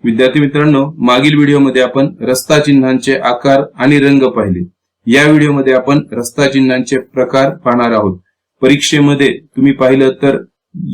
विद्यार्थी मित्रांनो, मागील व्हिडिओमध्ये आपण रस्ता चिन्हांचे आकार आणि रंग पाहिले। या व्हिडिओमध्ये आपण रस्ता चिन्हांचे प्रकार पाहणार आहोत। परीक्षेमध्ये तुम्ही पाहिलं तर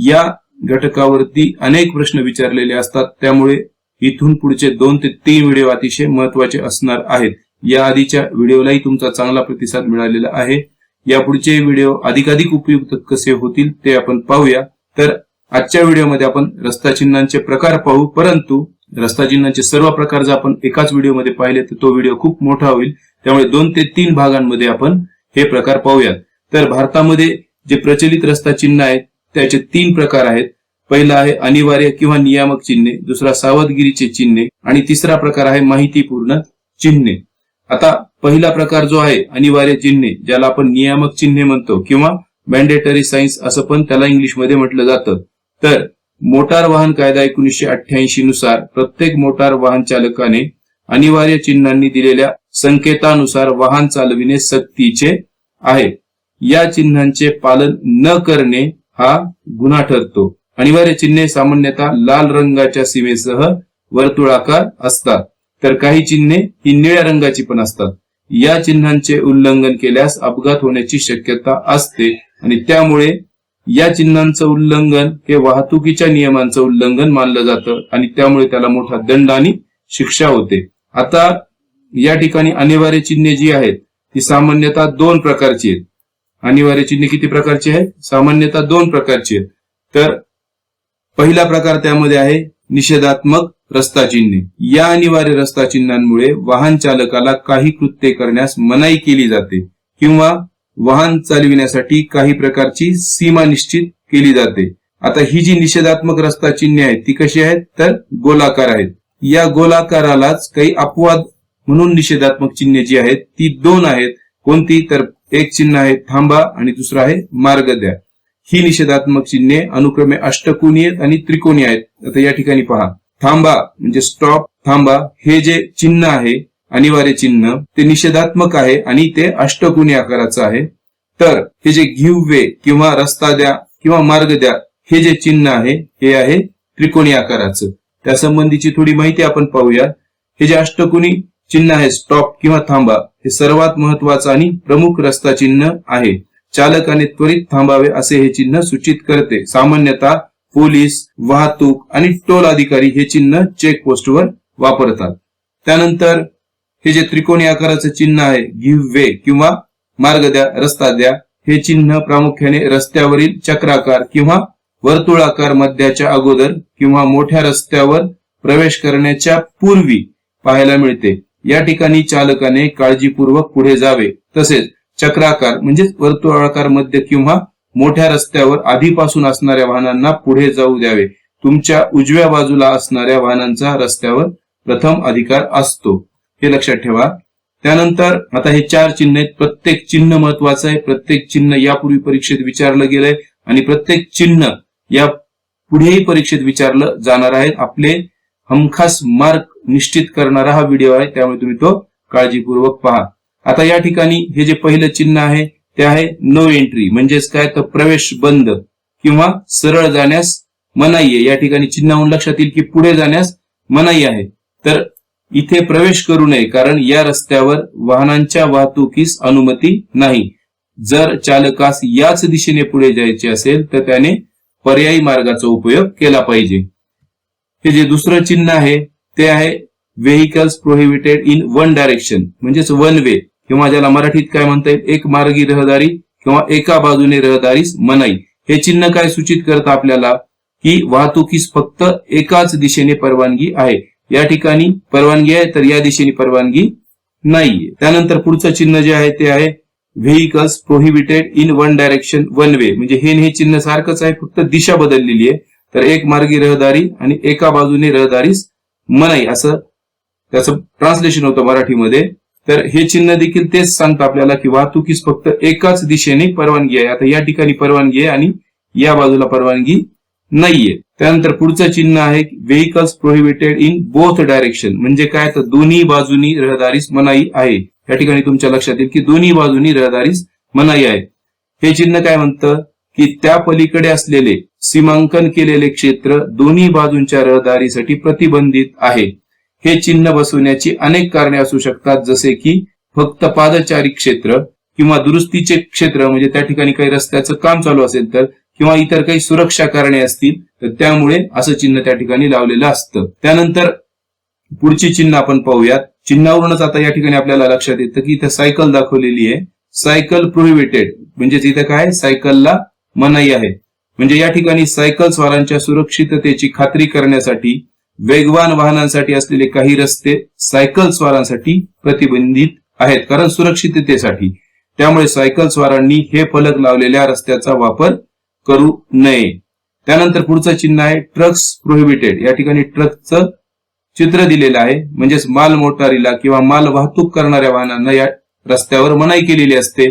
या घटकावरती अनेक प्रश्न विचारलेले असतात, त्यामुळे इथून पुढचे 2 ते 3 व्हिडिओ अतिशय महत्त्वाचे असणार आहेत। या आधीच्या व्हिडिओलाही तुमचा चांगला प्रतिसाद मिळालेला आहे। यापुढचे व्हिडिओ अधिकाधिक उपयुक्त कसे होतील ते आपण पाहूया। तर आजच्या व्हिडिओमध्ये आपण रस्ता चिन्हांचे प्रकार पाहू, परंतु रस्ता चिन्हांचे सर्व प्रकार जर आपण एकाच व्हिडिओमध्ये पाहिले तर तो व्हिडिओ खूप मोठा होईल, त्यामुळे 2 ते 3 भागांमध्ये आपण हे प्रकार पाहूया। तर भारतामध्ये जे प्रचलित रस्ता चिन्ह आहेत त्याचे 3 प्रकार आहेत। पहिला आहे अनिवार्य किंवा नियामक चिन्हे, दुसरा सावधगिरीचे चिन्हे आणि तिसरा प्रकार आहे माहितीपूर्ण चिन्हे। आता पहिला प्रकार जो आहे अनिवार्य चिन्हे, ज्याला आपण नियामक चिन्हे म्हणतो किंवा मॅन्डेटरी साइन्स असं पण त्याला इंग्लिशमध्ये म्हटलं जातं। तर मोटार वाहन कायदा 1988 नुसार प्रत्येक मोटार वाहन चालकाने अनिवार्य चिन्हांनी दिलेल्या संकेतानुसार वाहन चालविणे सक्तीचे आहे। या चिन्हांचे पालन न करणे हा गुन्हा ठरतो। अनिवार्य चिन्हे सामान्यतः लाल रंगाच्या सीमेसह वर्तुळाकार असतात, तर काही चिन्हे ही निळ्या रंगाची पण असतात। या चिन्हांचे उल्लंघन केल्यास अपघात होण्याची शक्यता असते आणि त्यामुळे या चिन्हांचं उल्लंघन हे वाहतुकीच्या नियमांचं उल्लंघन मानलं जातं आणि त्यामुळे त्याला मोठा दंड आणि शिक्षा होते। आता या ठिकाणी अनिवार्य चिन्हे जी आहेत ती सामान्यतः 2 प्रकारची आहेत। अनिवार्य चिन्हे किती प्रकारची आहेत? सामान्यतः 2 प्रकारची आहेत। तर पहिला प्रकार त्यामध्ये आहे निषेधात्मक रस्ता चिन्हे। या अनिवार्य रस्ता चिन्हांमुळे वाहन चालकाला काही कृत्ये करण्यास मनाई केली जाते किंवा वाहन चालविण्यासाठी काही प्रकारची सीमा निश्चित केली जाते। आता ही जी निषेधात्मक रस्ता चिन्हे आहेत ती कशी आहेत? तर गोलाकार आहेत। या गोलाकारालाच काही अपवाद म्हणून निषेधात्मक चिन्हे जी आहेत ती 2 आहेत। कोणती? तर एक चिन्ह आहे थांबा आणि दुसरं आहे मार्ग द्या। ही निषेधात्मक चिन्हे अनुक्रमे अष्टकोनीय आणि त्रिकोणी आहेत। आता या ठिकाणी पहा, थांबा म्हणजे स्टॉप, थांबा हे जे चिन्ह आहे अनिवार्य चिन्ह ते निषेधात्मक आहे आणि ते अष्टकोनी आकाराचं आहे। तर हे जे गिव्ह वे किंवा रस्ता द्या किंवा मार्ग द्या हे जे चिन्ह आहे हे आहे त्रिकोणी आकाराचं। त्या संबंधीची थोडी माहिती आपण पाहूया। हे जे अष्टकोनी चिन्ह आहे स्टॉप किंवा थांबा हे सर्वात महत्वाचं आणि प्रमुख रस्ता चिन्ह आहे। चालकाने त्वरित थांबावे असे हे चिन्ह सूचित करते। सामान्यतः पोलीस, वाहतूक आणि टोल अधिकारी हे चिन्ह चेक पोस्टवर वापरतात। त्यानंतर हे जे त्रिकोणी आकाराचं चिन्ह आहे गिव्ह वे किंवा मार्ग द्या, रस्ता द्या हे चिन्ह प्रामुख्याने रस्त्यावरील चक्राकार किंवा वर्तुळाकार मध्याच्या अगोदर किंवा मोठ्या रस्त्यावर प्रवेश करण्याच्या पूर्वी पाहायला मिळते। या ठिकाणी चालकाने काळजीपूर्वक पुढे जावे, तसेच चक्राकार म्हणजे वर्तुळाकार मध्य किंवा मोठ्या रस्त्यावर आधीपासून असणाऱ्या वाहनांना पुढे जाऊ द्यावे। तुमच्या उजव्या बाजूला असणाऱ्या वाहनांचा रस्त्यावर प्रथम अधिकार असतो, हे लक्षात ठेवा। त्यानंतर आता हे 4 चिन्ह आहेत। प्रत्येक चिन्ह महत्वाचं आहे। प्रत्येक चिन्ह यापूर्वी परीक्षेत विचारलं गेलंय आणि प्रत्येक चिन्ह या पुढेही परीक्षेत विचारलं जाणार आहे। आपले हमखास मार्क निश्चित करणारा हा व्हिडिओ आहे, त्यामुळे तुम्ही तो काळजीपूर्वक पहा। आता या ठिकाणी हे जे पहिलं चिन्ह आहे ते आहे नो एंट्री, म्हणजेच काय तर प्रवेश बंद किंवा सरळ जाण्यास मनाई आहे। या ठिकाणी चिन्हावरून लक्षात येईल की पुढे जाण्यास मनाई आहे, तर इथे प्रवेश करू नये कारण या रस्त्यावर वाहनांच्या वाहतुकीस अनुमती नाही। जर चालकास याच दिशेने पुढे जायचे असेल तर त्याने पर्यायी मार्गाचा उपयोग केला पाहिजे। हे जे दुसरं चिन्ह आहे ते आहे vehicles prohibited in one direction, म्हणजेच वन वे किंवा ज्याला मराठीत काय म्हणता येईल एक मार्गी रहदारी किंवा एका बाजूने रहदारीस मनाई। हे चिन्ह काय सूचित करतं आपल्याला की वाहतुकीस फक्त एकाच दिशेने परवानगी आहे। या ठिकाणी परवानगी आहे तर या दिशेने परवानगी नाहीये। त्यानंतर पुढचं चिन्ह जे आहे ते आहे vehicles prohibited in one direction one way, म्हणजे हे चिन्ह सारखंच आहे, फक्त दिशा बदललेली आहे। तर एक मार्गी रहदारी आणि एका बाजूने रहदारीस मनाई असं त्याचं ट्रान्सलेशन होतं मराठीमध्ये। तर हे चिन्ह देखील तेच सांगतं आपल्याला की वाहतुकीस फक्त एकाच दिशेने परवानगी आहे। आता या ठिकाणी परवानगी आहे आणि या बाजूला परवानगी नाहीये। त्यानंतर पुढचं चिन्ह आहे vehicles prohibited in both direction, म्हणजे काय तर दोन्ही बाजूनी रहदारीस मनाई आहे। या ठिकाणी तुमच्या लक्षात येईल की दोन्ही बाजूनी रहदारीस मनाई आहे। हे चिन्ह काय म्हणतं की त्या पलीकडे असलेले सीमांकन केलेले क्षेत्र दोन्ही बाजूंच्या रहदारीसाठी प्रतिबंधित आहे. हे चिन्ह बसवण्याची अनेक कारणे असू शकतात, जसे की फक्त पादचारी क्षेत्र किंवा दुरुस्तीचे क्षेत्र, म्हणजे त्या ठिकाणी काही रस्त्याचं काम चालू असेल तर, किंवा इतर काही सुरक्षा कारणे असतील तर त्यामुळे असं चिन्ह त्या ठिकाणी लावलेलं असतं. त्यानंतर पुढची चिन्ह आपण पाहूयात. चिन्हावरूनच आता या ठिकाणी आपल्याला लक्षात येतं की इथं सायकल दाखवलेली आहे. सायकल प्रोहिबिटेड, म्हणजेच इथं काय, सायकलला मनाई आहे. म्हणजे या ठिकाणी सायकल स्वारांच्या सुरक्षिततेची खात्री करण्यासाठी वेगवान वाहनांसाठी असलेले काही रस्ते सायकल स्वारांसाठी प्रतिबंधित आहेत, कारण सुरक्षिततेसाठी. त्यामुळे सायकल स्वारांनी हे फलक लावलेल्या रस्त्याचा वापर करू नये. त्यानंतर पुढचं चिन्ह आहे ट्रक्स प्रोहिबिटेड. या ठिकाणी ट्रकचं चित्र दिलेलं आहे, म्हणजेच माल मोटारीला किंवा माल वाहतूक करणाऱ्या वाहनांना या रस्त्यावर मनाई केलेली असते.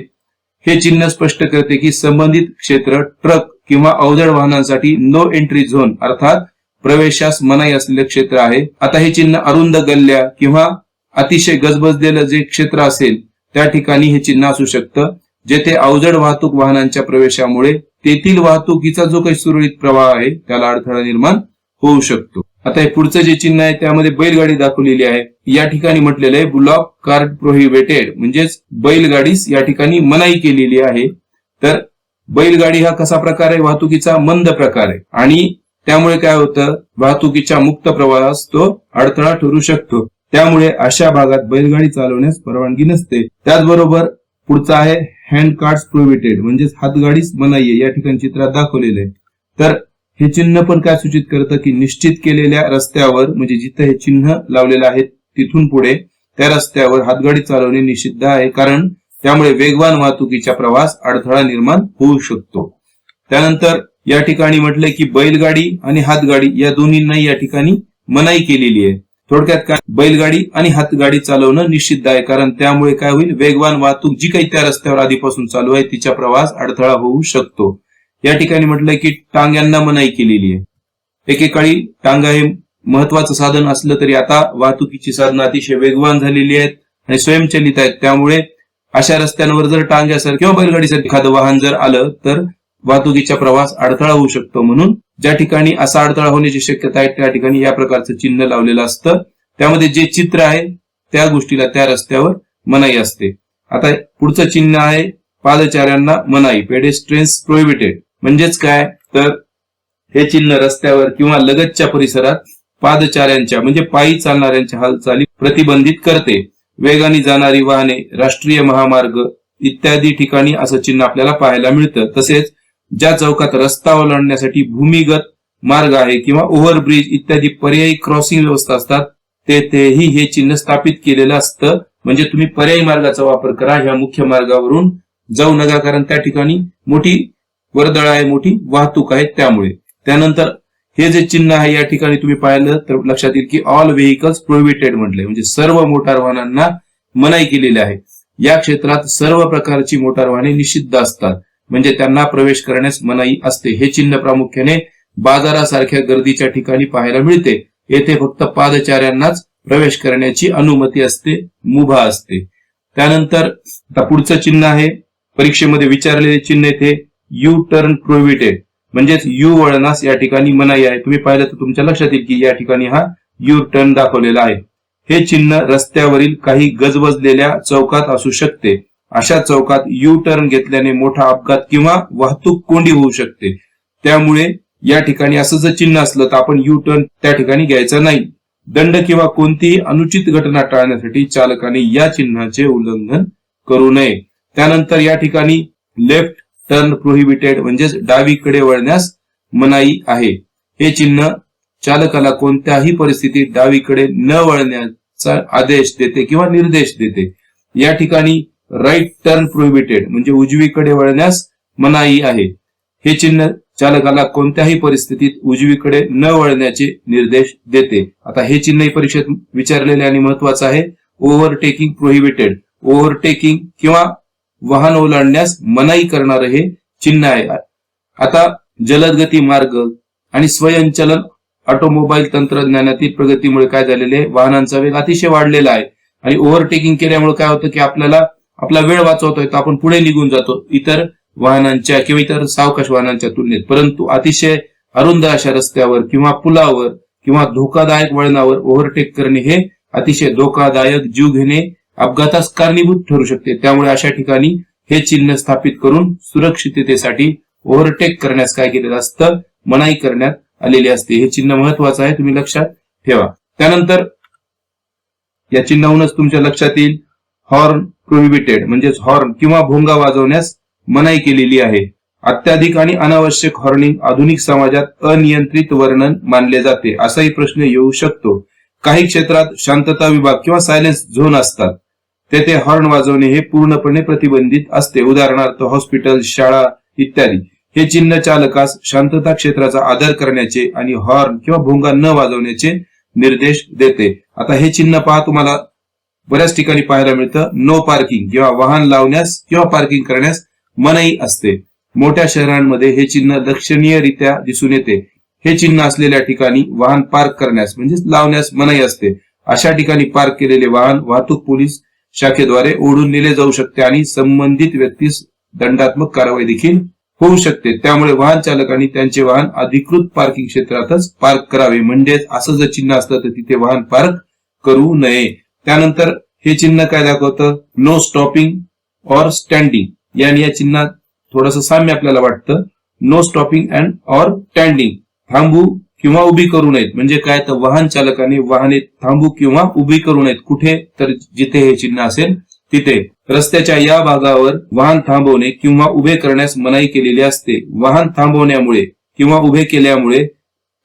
हे चिन्ह स्पष्ट करते की संबंधित क्षेत्र ट्रक किंवा अवजड वाहनांसाठी नो एंट्री झोन अर्थात प्रवेशास मनाई असलेले क्षेत्र आहे. आता हे चिन्ह अरुंद गल्ल्या किंवा अतिशय गजबजलेलं जे क्षेत्र असेल त्या ठिकाणी हे चिन्ह असू शकतं, जेथे अवजड वाहतूक वाहनांच्या प्रवेशामुळे तेथील वाहतुकीचा जो काही सुरळीत प्रवाह आहे त्याला अडथळा निर्माण होऊ शकतो. आता हे पुढचं जे चिन्ह आहे त्यामध्ये बैलगाडी दाखवलेली आहे. या ठिकाणी म्हटलेलं आहे ब्लॉक कार्ट प्रोहिबिटेड, म्हणजेच बैलगाडीस या ठिकाणी मनाई केलेली आहे. तर बैलगाडी हा कसा प्रकार आहे, वाहतुकीचा मंद प्रकार आहे आणि त्यामुळे काय होतं, वाहतुकीच्या मुक्त प्रवाहास तो अडथळा ठरू शकतो. त्यामुळे अशा भागात बैलगाडी चालवण्यास परवानगी नसते. त्याचबरोबर पुढचा आहे हँड कार्ट्स प्रोहिबिटेड, म्हणजेच हातगाडीच मनाई आहे. या ठिकाणी चित्रात दाखवलेलं आहे. तर हे चिन्ह पण काय सूचित करतं की निश्चित केलेल्या रस्त्यावर, म्हणजे जिथे हे चिन्ह लावलेलं आहे तिथून पुढे त्या रस्त्यावर हातगाडी चालवणे निषिद्ध आहे, कारण त्यामुळे वेगवान वाहतुकीच्या प्रवास अडथळा निर्माण होऊ शकतो. त्यानंतर या ठिकाणी म्हटलंय की बैलगाडी आणि हातगाडी या दोन्हींनाही या ठिकाणी मनाई केलेली आहे. थोडक्यात काय, बैलगाडी आणि हातगाडी चालवणं निषिद्ध आहे, कारण त्यामुळे काय होईल, वेगवान वाहतूक जी काही त्या रस्त्यावर आधीपासून चालू आहे तिच्या प्रवास अडथळा होऊ शकतो. या ठिकाणी म्हटलंय की टांग्यांना मनाई केलेली आहे. एकेकाळी टांगा हे महत्वाचं साधन असलं तरी आता वाहतुकीची साधनं अतिशय वेगवान झालेली आहेत आणि स्वयंचलित आहेत. त्यामुळे अशा रस्त्यांवर जर टांग्यासारखं किंवा बैलगाडीसारखं एखादं वाहन जर आलं तर वाहतुकीचा प्रवास अडथळा होऊ शकतो. म्हणून ज्या ठिकाणी असा अडथळा होण्याची शक्यता आहे त्या ठिकाणी या प्रकारचं चिन्ह लावलेलं असतं. त्यामध्ये जे चित्र आहे त्या गोष्टीला त्या रस्त्यावर मनाई असते. आता पुढचं चिन्ह आहे पादचाऱ्यांना मनाई, पेडेस्ट्रियन्स प्रोहिबिटेड. म्हणजेच काय, तर हे चिन्ह रस्त्यावर किंवा लगतच्या परिसरात पादचाऱ्यांच्या म्हणजे पायी चालणाऱ्यांच्या हालचाली प्रतिबंधित करते. वेगाने जाणारी वाहने, राष्ट्रीय महामार्ग इत्यादी ठिकाणी असं चिन्ह आपल्याला पाहायला मिळतं. तसेच ज्या चौकात रस्ता ओलांडण्यासाठी भूमिगत मार्ग आहे किंवा ओव्हरब्रिज इत्यादी पर्यायी क्रॉसिंग व्यवस्था असतात तेथेही हे चिन्ह स्थापित केलेलं असतं. म्हणजे तुम्ही पर्यायी मार्गाचा वापर करा, ह्या मुख्य मार्गावरून जाऊ नका, कारण त्या ठिकाणी मोठी वर्दळ आहे, मोठी वाहतूक आहे त्यामुळे. त्यानंतर हे जे चिन्ह आहे या ठिकाणी तुम्ही पाहिलं तर लक्षात येईल की ऑल व्हेकल्स प्रोहिबिटेड म्हटले, म्हणजे सर्व मोटार वाहनांना मनाई केलेली आहे. या क्षेत्रात सर्व प्रकारची मोटार वाहने निषिद्ध असतात, म्हणजे त्यांना प्रवेश करण्यास मनाई असते. हे चिन्ह प्रामुख्याने बाजारासारख्या गर्दीच्या ठिकाणी पाहायला मिळते. येथे फक्त पादचाऱ्यांनाच प्रवेश करण्याची अनुमती असते, मुभा असते. त्यानंतर पुढचं चिन्ह आहे परीक्षेमध्ये विचारलेले चिन्ह येथे यू टर्न प्रोहिबिटेड, म्हणजेच यू वळणास या ठिकाणी मनाई आहे. तुम्ही पाहिलं तर तुमच्या लक्षात येईल की या ठिकाणी हा यू टर्न दाखवलेला आहे. हे चिन्ह रस्त्यावरील काही गजबजलेल्या चौकात असू शकते. अशा चौकात यू टर्न घेतल्याने मोठा अपघात किंवा वाहतूक कोंडी होऊ शकते. त्यामुळे या ठिकाणी असं जर चिन्ह असलं तर आपण यू टर्न त्या ठिकाणी घ्यायचा नाही. दंड किंवा कोणतीही अनुचित घटना टाळण्यासाठी चालकाने या चिन्हाचे उल्लंघन करू नये. त्यानंतर या ठिकाणी लेफ्ट टर्न प्रोहिबिटेड, म्हणजेच डावीकडे वळण्यास मनाई आहे. हे चिन्ह चालकाला कोणत्याही परिस्थितीत डावीकडे न वळण्याचा आदेश देते किंवा निर्देश देते. या ठिकाणी राईट टर्न प्रोहिबिटेड, म्हणजे उजवीकडे वळण्यास मनाई आहे. हे चिन्ह चालकाला कोणत्याही परिस्थितीत उजवीकडे न वळण्याचे निर्देश देते. आता हे चिन्ह परीक्षेत विचारलेले आणि महत्वाचं आहे. ओव्हरटेकिंग प्रोहिबिटेड, ओव्हरटेकिंग किंवा वाहन ओलांडण्यास मनाई करणारे हे चिन्ह आहे. आता जलदगती मार्ग आणि स्वयंचलन ऑटोमोबाईल तंत्रज्ञानातील प्रगतीमुळे काय झालेले आहे, वाहनांचा वेग अतिशय वाढलेला आहे आणि ओव्हरटेकिंग केल्यामुळे काय होतं की आपल्याला आपला वेळ वाचवतोय तर आपण पुढे निघून जातो, इतर वाहनांच्या किंवा इतर सावकाश वाहनांच्या तुलनेत, परंतु अतिशय अरुंद अशा रस्त्यावर किंवा पुलावर किंवा धोकादायक वळणावर ओव्हरटेक करणे हे अतिशय धोकादायक, जीवघेणे अपघातास कारणीभूत ठरू शकते. त्यामुळे अशा ठिकाणी हे चिन्ह स्थापित करून सुरक्षिततेसाठी ओव्हरटेक करण्यास काय केलेलं असतं, मनाई करण्यात आलेली असते. हे चिन्ह महत्वाचं आहे, तुम्ही लक्षात ठेवा. त्यानंतर या चिन्हावरूनच तुमच्या लक्षात येईल हॉर्न प्रोहिबिटेड, म्हणजेच हॉर्न किंवा भोंगा वाजवण्यास मनाई केलेली आहे. अत्याधिक आणि अनावश्यक हॉर्निंग आधुनिक समाजात अनियंत्रित वर्णन मानले जाते, असाही प्रश्न येऊ शकतो. काही क्षेत्रात शांतता विभाग किंवा सायलेन्स झोन असतात, तेथे हॉर्न वाजवणे हे पूर्णपणे प्रतिबंधित असते. उदाहरणार्थ हॉस्पिटल, शाळा इत्यादी. हे चिन्ह चालकास शांतता क्षेत्राचा आदर करण्याचे आणि हॉर्न किंवा भोंगा न वाजवण्याचे निर्देश देते. आता हे चिन्ह पहा, तुम्हाला बऱ्याच ठिकाणी पाहायला मिळतं. नो पार्किंग किंवा वाहन लावण्यास किंवा पार्किंग करण्यास मनाई असते. मोठ्या शहरांमध्ये हे चिन्ह लक्षणीयरित्या दिसून येते. हे चिन्ह असलेल्या ठिकाणी वाहन पार्क करण्यास म्हणजेच लावण्यास मनाई असते. अशा ठिकाणी पार्क केलेले वाहन वाहतूक पोलीस शाखेद्वारे ओढून नेले जाऊ शकते आणि संबंधित व्यक्तीस दंडात्मक कारवाई देखील होऊ शकते. त्यामुळे वाहन चालकांनी त्यांचे वाहन अधिकृत पार्किंग क्षेत्रातच पार्क करावे. म्हणजेच असं जर चिन्ह असतं तर तिथे वाहन पार्क करू नये. त्यानंतर हे चिन्ह काय दाखवतं, नो स्टॉपिंग ऑर स्टँडिंग. याने या चिन्हात थोडंसं साम्य आपल्याला वाटतं. No stopping and or standing, थांबू किंवा उभी करू नयेत. म्हणजे काय, तर वाहन चालकाने वाहने थांबू किंवा उभी करू नयेत. कुठे, तर जिथे हे चिन्ह असेल तिथे. रस्त्याच्या या भागावर वाहन थांबवणे किंवा उभे करण्यास मनाई केलेली असते. वाहन थांबवण्यामुळे किंवा उभे केल्यामुळे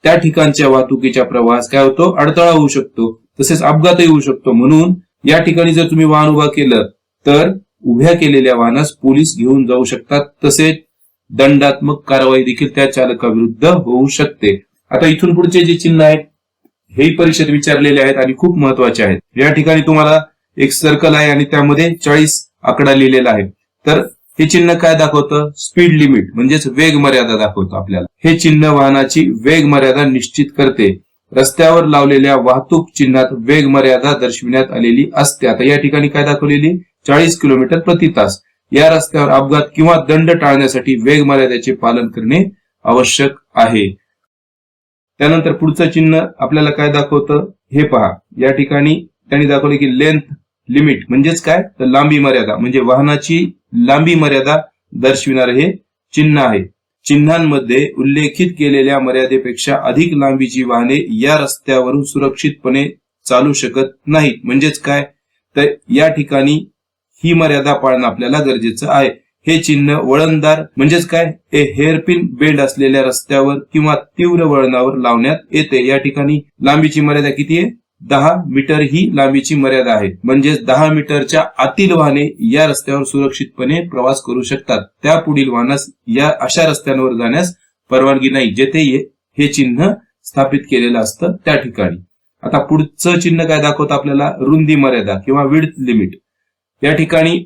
त्या ठिकाणच्या वाहतुकीच्या प्रवाहास काय होतो, अडथळा होऊ शकतो, तसेच अपघातही होऊ शकतो. म्हणून या ठिकाणी जर तुम्ही वाहन उभा केलं तर उभ्या केलेल्या वाहनास पोलीस घेऊन जाऊ शकतात. तसेच दंडात्मक कारवाई देखील त्या चालकाविरुद्ध होऊ शकते. आता इथून पुढचे जे चिन्ह आहेत हे परीक्षेत विचारलेले आहेत आणि खूप महत्वाचे आहेत. या ठिकाणी तुम्हाला एक सर्कल आहे आणि त्यामध्ये 40 आकडा लिहिलेला आहे. तर हे चिन्ह काय दाखवतं, स्पीड लिमिट म्हणजेच वेग मर्यादा दाखवतं आपल्याला. हे चिन्ह वाहनाची वेग मर्यादा निश्चित करते. रस्त्यावर लावलेल्या वाहतूक चिन्हात वेग मर्यादा दर्शविण्यात आलेली असते. आता या ठिकाणी काय दाखवलेली, 40 किलोमीटर प्रति तास. या रस्त्यावर अपघात किंवा दंड टाळण्यासाठी वेग मर्यादेचे पालन करणे आवश्यक आहे. त्यानंतर पुढचं चिन्ह आपल्याला काय दाखवतं हे पहा. या ठिकाणी त्यांनी दाखवले की लेंथ लिमिट म्हणजेच काय, तर लांबी मर्यादा, म्हणजे वाहनाची लांबी मर्यादा दर्शविणारे हे चिन्ह आहे. चिन्हांमध्ये उल्लेखित केलेल्या मर्यादेपेक्षा अधिक लांबीची वाहने या रस्त्यावरून सुरक्षितपणे चालू शकत नाहीत. म्हणजेच काय, तर या ठिकाणी ही मर्यादा पाळणं आपल्याला गरजेचं आहे. हे चिन्ह वळणदार म्हणजेच काय, हेअरपिन बेंड असलेल्या रस्त्यावर किंवा तीव्र वळणावर लावण्यात येते. या ठिकाणी लांबीची मर्यादा किती आहे, 10 मीटर ही लांबीची मर्यादा आहे. म्हणजेच 10 मीटरच्या आतील वाहने या रस्त्यावर सुरक्षितपणे प्रवास करू शकतात. त्या पुढील वाहनास या अशा रस्त्यांवर जाण्यास परवानगी नाही, जेथे हे चिन्ह स्थापित केलेलं असतं त्या ठिकाणी. आता पुढचं चिन्ह काय दाखवतं आपल्याला, रुंदी मर्यादा किंवा विड्थ लिमिट. या ठिकाणी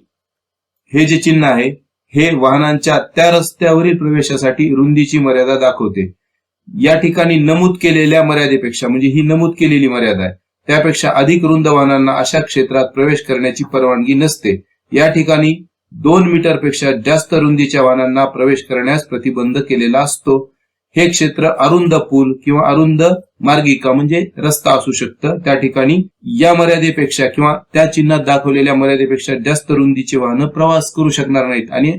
हे जे चिन्ह आहे हे वाहनांच्या त्या रस्त्यावरील प्रवेशासाठी रुंदीची मर्यादा दाखवते. या ठिकाणी नमूद केलेल्या मर्यादेपेक्षा, म्हणजे ही नमूद केलेली मर्यादा आहे, त्यापेक्षा अधिक रुंद वाहनांना अशा क्षेत्रात प्रवेश करण्याची परवानगी नसते. या ठिकाणी 2 मीटरपेक्षा जास्त रुंदीच्या वाहनांना प्रवेश करण्यास प्रतिबंध केलेला असतो. हे क्षेत्र अरुंद पूल किंवा अरुंद मार्गिका म्हणजे रस्ता असू शकतं. त्या ठिकाणी या मर्यादेपेक्षा किंवा त्या चिन्हात दाखवलेल्या मर्यादेपेक्षा जास्त रुंदीचे वाहन प्रवास करू शकणार नाहीत आणि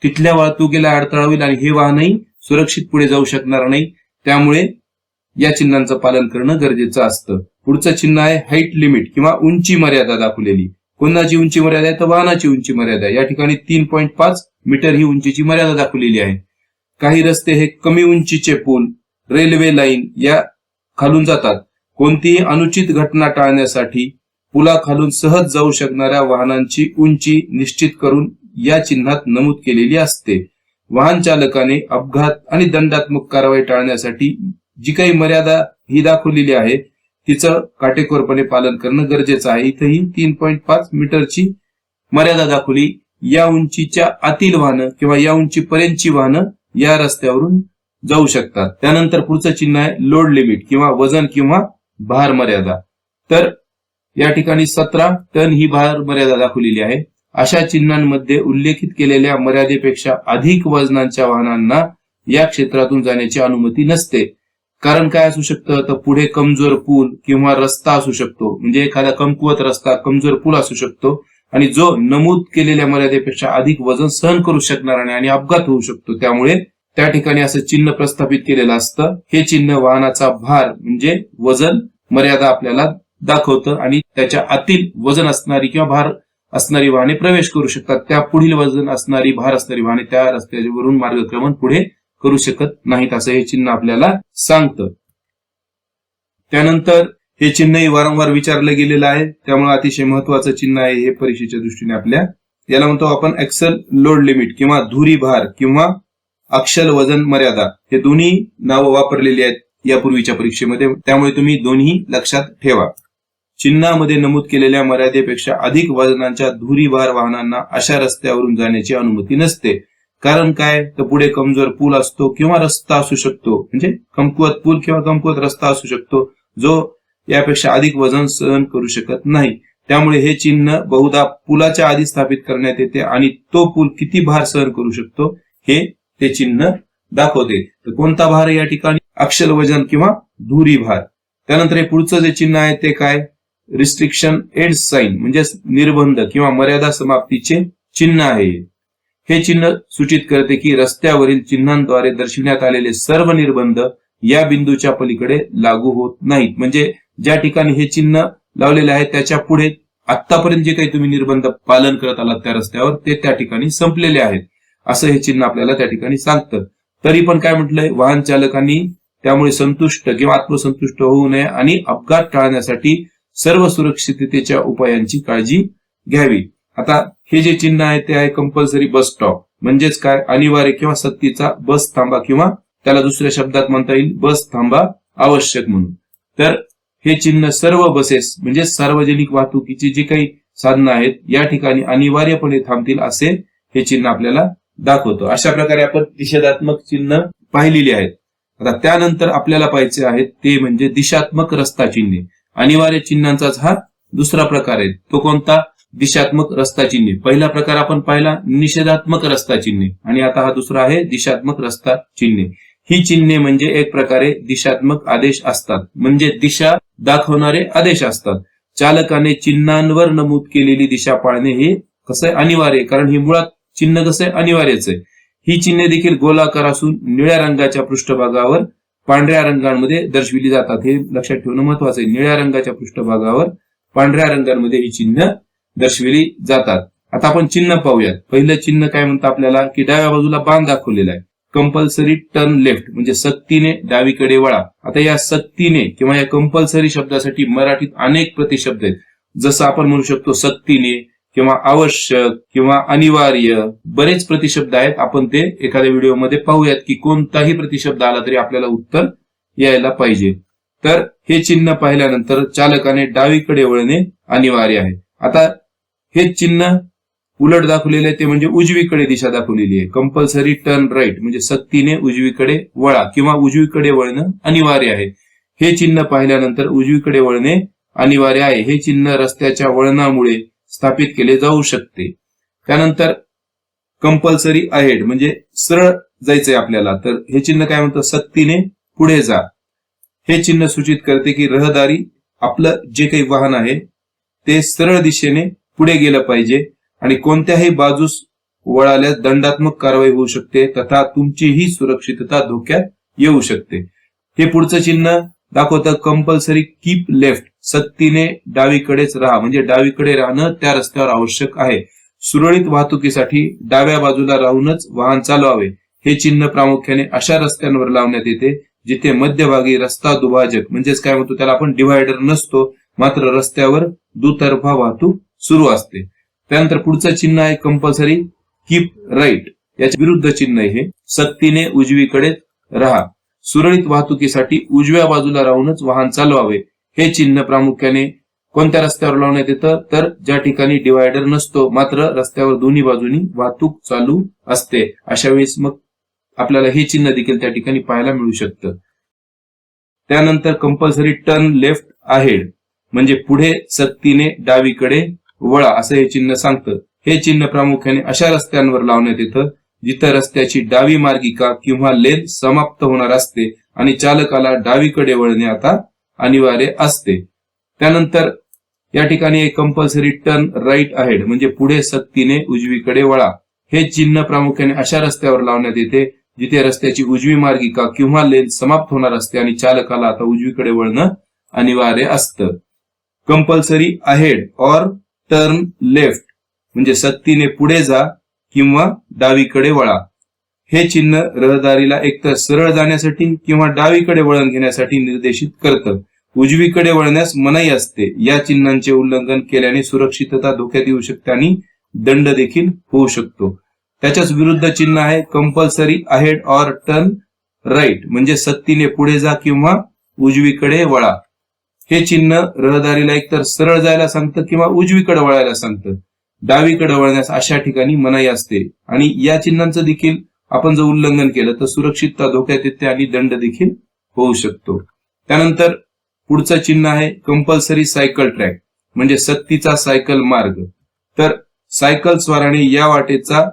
तिथल्या वाहतुकीला अडथळा होईल आणि हे वाहनही सुरक्षित पुढे जाऊ शकणार नाही. त्यामुळे या चिन्हांचं पालन करणं गरजेचं असतं. पुढचं चिन्ह आहे हाईट लिमिट किंवा उंची मर्यादा दाखवलेली. कोणाची उंची मर्यादा आहे, तर वाहनाची उंची मर्यादा. या ठिकाणी 3.5 मीटर ही उंचीची मर्यादा दाखवलेली आहे. काही रस्ते हे कमी उंचीचे पूल, रेल्वे लाईन या खालून जातात. कोणतीही अनुचित घटना टाळण्यासाठी पुलाखालून सहज जाऊ शकणाऱ्या वाहनांची उंची निश्चित करून या चिन्हात नमूद केलेली असते. वाहन चालकाने अपघात आणि दंडात्मक कारवाई टाळण्यासाठी जी काही मर्यादा ही दाखवलेली आहे तिचं काटेकोरपणे पालन करणं गरजेचं आहे. इथेही 3.5 मीटरची मर्यादा दाखवली. या उंचीच्या आतील वाहनं किंवा या उंचीपर्यंतची वाहनं या रस्त्यावरून जाऊ शकतात. त्यानंतर पुढचं चिन्ह आहे लोड लिमिट किंवा वजन किंवा भार मर्यादा. तर या ठिकाणी 17 टन ही भार मर्यादा दाखवलेली आहे. अशा चिन्हांमध्ये उल्लेखित केलेल्या मर्यादेपेक्षा अधिक वजनांच्या वाहनांना या क्षेत्रातून जाण्याची अनुमती नसते. कारण काय असू शकतं, तर पुढे कमजोर पूल किंवा रस्ता असू शकतो, म्हणजे एखादा कमकुवत रस्ता, कमजोर पूल असू शकतो आणि जो नमूद केलेल्या मर्यादेपेक्षा अधिक वजन सहन करू शकणार नाही आणि अपघात होऊ शकतो. त्यामुळे त्या ठिकाणी असं चिन्ह प्रस्थापित केलेलं असतं. हे चिन्ह वाहनाचा भार म्हणजे वजन मर्यादा आपल्याला दाखवतं आणि त्याच्या आतील वजन असणारी किंवा भार असणारी वाहने प्रवेश करू शकतात. त्या पुढील वजन असणारी, भार असणारी वाहने त्या रस्त्यावरून मार्गक्रमण पुढे करू शकत नाहीत, असं हे चिन्ह आपल्याला सांगतं. त्यानंतर हे चिन्हही वारंवार विचारलं गेलेलं आहे, त्यामुळे अतिशय महत्वाचं चिन्ह आहे हे परीक्षेच्या दृष्टीने आपल्या. याला म्हणतो आपण ऍक्सल लोड लिमिट किंवा धुरी भार किंवा अक्षल वजन मर्यादा, हे दोन्ही नावं वापरलेली आहेत यापूर्वीच्या परीक्षेमध्ये, त्यामुळे तुम्ही दोन्ही लक्षात ठेवा. चिन्हामध्ये नमूद केलेल्या मर्यादेपेक्षा अधिक वजनांच्या धुरी भार वाहनांना अशा रस्त्यावरून जाण्याची अनुमती नसते. कारण काय, तर पुढे कमजोर पूल असतो किंवा रस्ता असू शकतो, म्हणजे कमकुवत पूल किंवा कमकुवत रस्ता असू शकतो जो यापेक्षा अधिक वजन सहन करू शकत नाही. त्यामुळे हे चिन्ह बहुधा पुलाच्या आधी स्थापित करण्यात येते आणि तो पूल किती भार सहन करू शकतो हे ते चिन्ह दाखवते. तर कोणता भार या ठिकाणी, अक्षल वजन किंवा धुरी भार. त्यानंतर हे पुढचं जे चिन्ह आहे ते काय, रिस्ट्रिक्शन एंड साइन म्हणजे निर्बंध किंवा मर्यादा समाप्तीचे चिन्ह आहे. हे चिन्ह सूचित करते की रस्त्यावरील चिन्हांद्वारे दर्शविण्यात आलेले सर्व निर्बंध या बिंदूच्या पलीकडे लागू होत नाहीत. म्हणजे ज्या ठिकाणी हे चिन्ह लावलेले आहे त्याच्या पुढे आतापर्यंत जे काही तुम्ही निर्बंध पालन करत आलात त्या रस्त्यावर ते त्या ठिकाणी संपलेले आहेत, असं हे चिन्ह आपल्याला त्या ठिकाणी सांगतं. तरी पण काय म्हटलंय, वाहन चालकांनी त्यामुळे संतुष्ट किंवा आत्मसंतुष्ट होऊ नये आणि अपघात टाळण्यासाठी सर्व सुरक्षिततेच्या उपायांची काळजी घ्यावी. आता हे जे चिन्ह आहे ते आहे कंपल्सरी बस स्टॉप, म्हणजेच काय, अनिवार्य किंवा सक्तीचा बस थांबा किंवा त्याला दुसऱ्या शब्दात म्हणता येईल बस थांबा आवश्यक म्हणून. तर हे चिन्ह सर्व बसेस म्हणजे सार्वजनिक वाहतुकीची जी काही साधनं आहेत या ठिकाणी अनिवार्यपणे थांबतील असे हे चिन्ह आपल्याला दाखवतो. अशा प्रकारे आपण निषेधात्मक चिन्ह पाहिलेली आहेत. आता त्यानंतर आपल्याला पाहायचे आहेत ते म्हणजे दिशात्मक रस्ता चिन्हे. अनिवार्य चिन्हांचाच हा दुसरा प्रकार आहे. तो कोणता, दिशात्मक रस्ता चिन्हे. पहिला प्रकार आपण पाहिला निषेधात्मक रस्ता चिन्हे आणि आता हा दुसरा आहे दिशात्मक रस्ता चिन्हे. ही चिन्हे म्हणजे एक प्रकारे दिशात्मक आदेश असतात, म्हणजे दिशा दाखवणारे आदेश असतात. चालकाने चिन्हांवर नमूद केलेली दिशा पाळणे हे कसं अनिवार्य, कारण ही मुळात चिन्ह कसं अनिवार्यच आहे. ही चिन्हे देखील गोलाकार असून निळ्या रंगाच्या पृष्ठभागावर पांढऱ्या रंगांमध्ये दर्शविली जातात. हे लक्षात ठेवणं महत्वाचं आहे. निळ्या रंगाच्या पृष्ठभागावर पांढऱ्या रंगांमध्ये ही चिन्ह दर्शविली जातात. आता आपण चिन्ह पाहूयात. पहिलं चिन्ह काय म्हणतं आपल्याला, की डाव्या बाजूला बाण दाखवलेला आहे, कंपल्सरी टर्न लेफ्ट म्हणजे सक्तीने डावीकडे वळा. आता या सक्तीने किंवा या कंपल्सरी शब्दासाठी मराठीत अनेक प्रतिशब्द आहेत. जसं आपण म्हणू शकतो सक्तीने किंवा आवश्यक किंवा अनिवार्य, बरेच प्रतिशब्द आहेत. आपण ते एखाद्या व्हिडिओमध्ये पाहूयात की कोणताही प्रतिशब्द आला तरी आपल्याला उत्तर यायला पाहिजे. तर हे चिन्ह पाहिल्यानंतर चालकाने डावीकडे वळणे अनिवार्य आहे. आता हे चिन्ह उलट दाखवलेले आहे ते म्हणजे उजवीकडे दिशा दाखवलेली आहे. कंपल्सरी टर्न राईट म्हणजे सक्तीने उजवीकडे वळा किंवा उजवीकडे वळणं अनिवार्य आहे. हे चिन्ह पाहिल्यानंतर उजवीकडे वळणे अनिवार्य आहे. हे चिन्ह रस्त्याच्या वळणामुळे स्थापित केले जाऊ शकते. त्यानंतर कंपल्सरी अहेड म्हणजे सरळ जायचंय आपल्याला, तर हे चिन्ह काय म्हणतं, सक्तीने पुढे जा. हे चिन्ह सूचित करते की रहदारी आपलं जे काही वाहन आहे ते सरळ दिशेने पुढे गेलं पाहिजे आणि कोणत्याही बाजूस वळाल्यास दंडात्मक कारवाई होऊ शकते तथा तुमचीही सुरक्षितता धोक्यात येऊ शकते. हे पुढचं चिन्ह दाखवतं कंपल्सरी कीप लेफ्ट, सक्तीने डावीकडेच राहा म्हणजे डावीकडे राहणं त्या रस्त्यावर आवश्यक आहे. सुरळीत वाहतुकीसाठी डाव्या बाजूला राहूनच वाहन चालवावे. हे चिन्ह प्रामुख्याने अशा रस्त्यांवर लावण्यात येते जिथे मध्यभागी रस्ता दुभाजक म्हणजेच काय म्हणतो त्याला आपण डिव्हायडर नसतो, मात्र रस्त्यावर दुतर्फा वाहतूक सुरू असते. त्यानंतर पुढचं चिन्ह आहे कंपल्सरी कीप राईट, याच्या विरुद्ध चिन्ह आहे हे, सक्तीने उजवीकडे राहा. सुरळीत वाहतुकीसाठी उजव्या बाजूला राहूनच वाहन चालवावे. हे चिन्ह प्रामुख्याने कोणत्या रस्त्यावर लावण्यात येतं, तर ज्या ठिकाणी डिव्हायडर नसतो मात्र रस्त्यावर दोन्ही बाजूनी वाहतूक चालू असते. अशा वेळेस मग आपल्याला हे चिन्ह देखील त्या ठिकाणी पाहायला मिळू शकतं. त्यानंतर कंपल्सरी टर्न लेफ्ट अहेड म्हणजे पुढे सक्तीने डावीकडे वळा असं हे चिन्ह सांगतं. हे चिन्ह प्रामुख्याने अशा रस्त्यांवर लावण्यात येतं जिथं रस्त्याची डावी मार्गिका किंवा लेन समाप्त होणार असते आणि चालकाला डावीकडे वळणे आता अनिवार्य असते. त्यानंतर या ठिकाणी एक कंपल्सरी टर्न राईट अहेड म्हणजे पुढे सक्तीने उजवीकडे वळा. हे चिन्ह प्रामुख्याने अशा रस्त्यावर लावण्यात येते जिथे रस्त्याची उजवी मार्गिका किंवा लेन समाप्त होणार असते आणि चालकाला आता उजवीकडे वळणं अनिवार्य असतं. Compulsory ahead or turn left म्हणजे सक्तीने पुढे जा किंवा डावीकडे वळा. हे चिन्ह रहदारीला एकतर सरळ जाण्यासाठी किंवा डावीकडे वळण घेण्यासाठी निर्देशित करतं. उजवीकडे वळण्यास मनाई असते. या चिन्हांचे उल्लंघन केल्याने सुरक्षितता धोक्यात येऊ शकते आणि दंड देखील होऊ शकतो. त्याच्याच विरुद्ध चिन्ह आहे compulsory ahead or turn right म्हणजे सक्तीने पुढे जा किंवा उजवीकडे वळा. हे चिन्ह रहदारीला एकतर सरळ जायला सांगतं किंवा उजवीकडे वळायला सांगतं. डावीकडे वळण्यास अशा ठिकाणी मनाई असते आणि या चिन्हांचं देखील आपण जर उल्लंघन केलं तर सुरक्षितता धोक्यात येते आणि दंड देखील होऊ शकतो. त्यानंतर पुढचं चिन्ह आहे कंपल्सरी सायकल ट्रॅक म्हणजे सक्तीचा सायकल मार्ग. तर सायकल स्वाराने या वाटेचा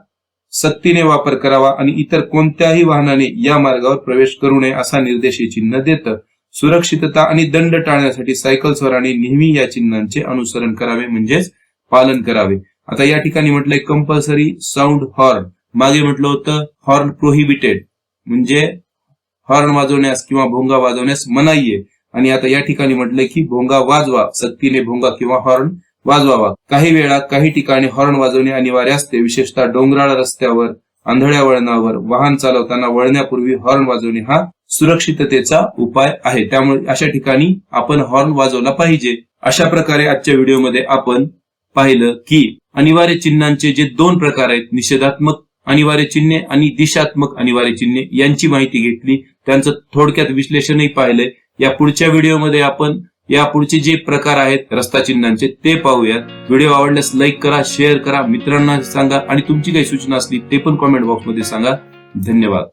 सक्तीने वापर करावा आणि इतर कोणत्याही वाहनाने या मार्गावर प्रवेश करू नये असा निर्देश हे चिन्ह देतं. सुरक्षितता आणि दंड टाळण्यासाठी सायकल स्वाराने नेहमी या चिन्हांचे अनुसरण करावे म्हणजेच पालन करावे. आता या ठिकाणी म्हटलंय कंपल्सरी साऊंड हॉर्न. मागे म्हटलं होतं हॉर्न प्रोहिबिटेड म्हणजे हॉर्न वाजवण्यास किंवा भोंगा वाजवण्यास मनाई आहे आणि आता या ठिकाणी म्हटलंय की भोंगा वाजवा, सक्तीने भोंगा किंवा हॉर्न वाजवावा. काही वेळा काही ठिकाणी हॉर्न वाजवणे अनिवार्य असते. विशेषतः डोंगराळ रस्त्यावर, आंधळ्या वळणावर वाहन चालवताना वळण्यापूर्वी हॉर्न वाजवणे हा सुरक्षिततेचा उपाय आहे. त्यामुळे अशा ठिकाणी आपण हॉर्न वाजवला पाहिजे. अशा प्रकारे आजच्या व्हिडिओमध्ये आपण पाहिलं की अनिवार्य चिन्हांचे जे दोन प्रकार आहेत, निषेधात्मक अनिवार्य चिन्हे आणि दिशात्मक अनिवार्य चिन्हे, यांची माहिती घेतली. त्यांचं थोडक्यात विश्लेषणही पाहिलंय. या पुढच्या व्हिडिओमध्ये आपण या पुढचे जे प्रकार आहेत रस्ता चिन्हांचे ते पाहूयात. व्हिडिओ आवडल्यास लाईक करा, शेअर करा, मित्रांना सांगा आणि तुमची काही सूचना असली ते पण कॉमेंट बॉक्समध्ये सांगा. धन्यवाद.